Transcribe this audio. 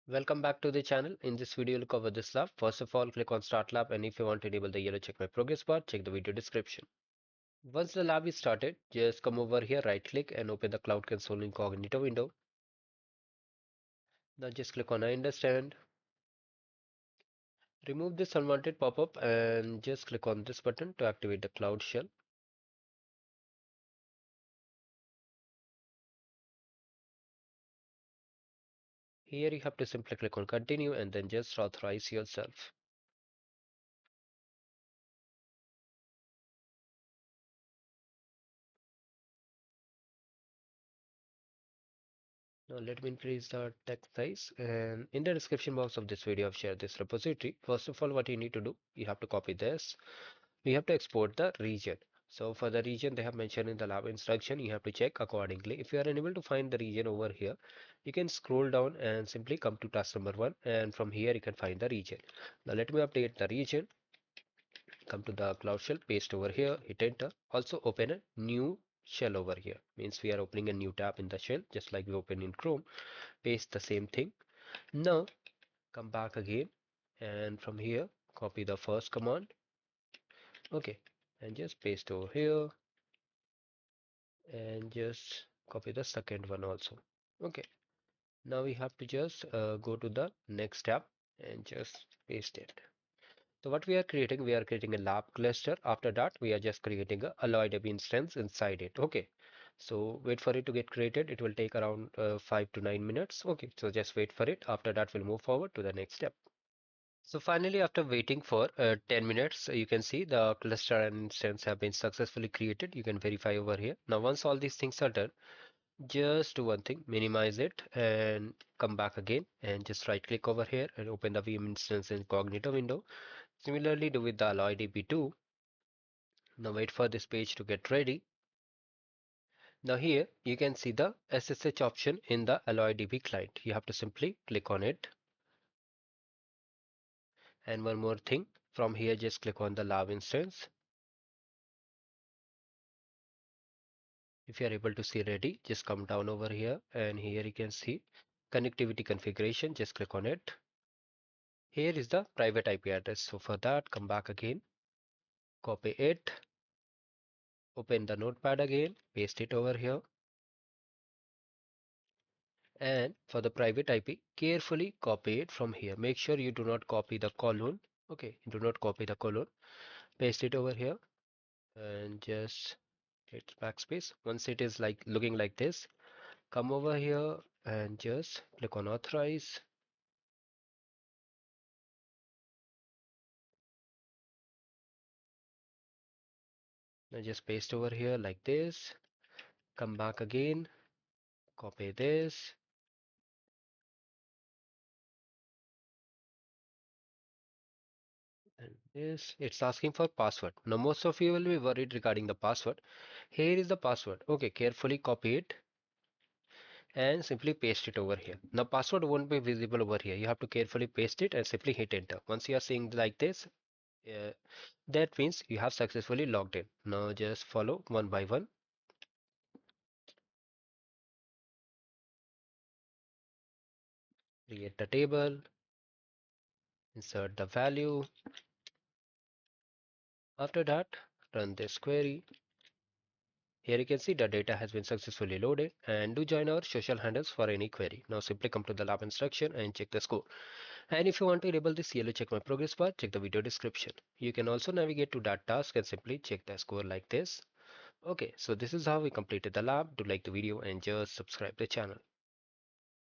Welcome back to the channel. In this video, we'll cover this lab. First of all, click on Start Lab, and if you want to enable the yellow check my progress bar, check the video description. Once the lab is started, just come over here, right click and open the Cloud Console incognito window. Now just click on I understand. Remove this unwanted pop-up and just click on this button to activate the Cloud Shell. Here you have to simply click on continue and then just authorize yourself. Now let me increase the text size, and in the description box of this video I've shared this repository. First of all, what you need to do, you have to copy this. We have to export the region. So for the region they have mentioned in the lab instruction, you have to check accordingly. If you are unable to find the region over here, you can scroll down and simply come to task number 1, and from here you can find the region. Now let me update the region. Come to the Cloud Shell, paste over here, hit enter. Also open a new shell over here, means we are opening a new tab in the shell just like we open in Chrome. Paste the same thing. Now come back again, and from here copy the first command, okay, and just paste over here, and just copy the second one also. Okay, now we have to just go to the next tab and just paste it. So what we are creating a lab cluster. After that we are just creating a AlloyDB instance inside it. Okay, so wait for it to get created. It will take around 5 to 9 minutes. Okay, so just wait for it. After that we'll move forward to the next step. So finally, after waiting for 10 minutes, you can see the cluster and instance have been successfully created. You can verify over here. Now, once all these things are done, just do one thing, minimize it and come back again and just right click over here and open the VM instance incognito window. Similarly, do with the AlloyDB2. Now wait for this page to get ready. Now here you can see the SSH option in the AlloyDB client. You have to simply click on it. And one more thing, from here just click on the lab instance. If you are able to see ready, just come down over here, and here you can see connectivity configuration. Just click on it. Here is the private IP address. So for that, come back again, copy it, open the notepad again, paste it over here. And for the private IP, carefully copy it from here. Make sure you do not copy the colon. Okay, do not copy the colon. Paste it over here and just hit backspace. Once it is like looking like this, come over here and just click on authorize. Now just paste over here like this. Come back again, copy this, and this. It's asking for password. Now most of you will be worried regarding the password. Here is the password. Okay, carefully copy it and simply paste it over here. Now password won't be visible over here. You have to carefully paste it and simply hit enter. Once you are seeing like this, uh, that means you have successfully logged in. Now just follow one by one. Create the table, insert the value. After that, run this query. Here you can see the data has been successfully loaded, and do join our social handles for any query. Now simply come to the lab instruction and check the score. And if you want to enable this yellow check my progress bar, check the video description. You can also navigate to that task and simply check the score like this. Okay, so this is how we completed the lab. Do like the video and just subscribe the channel.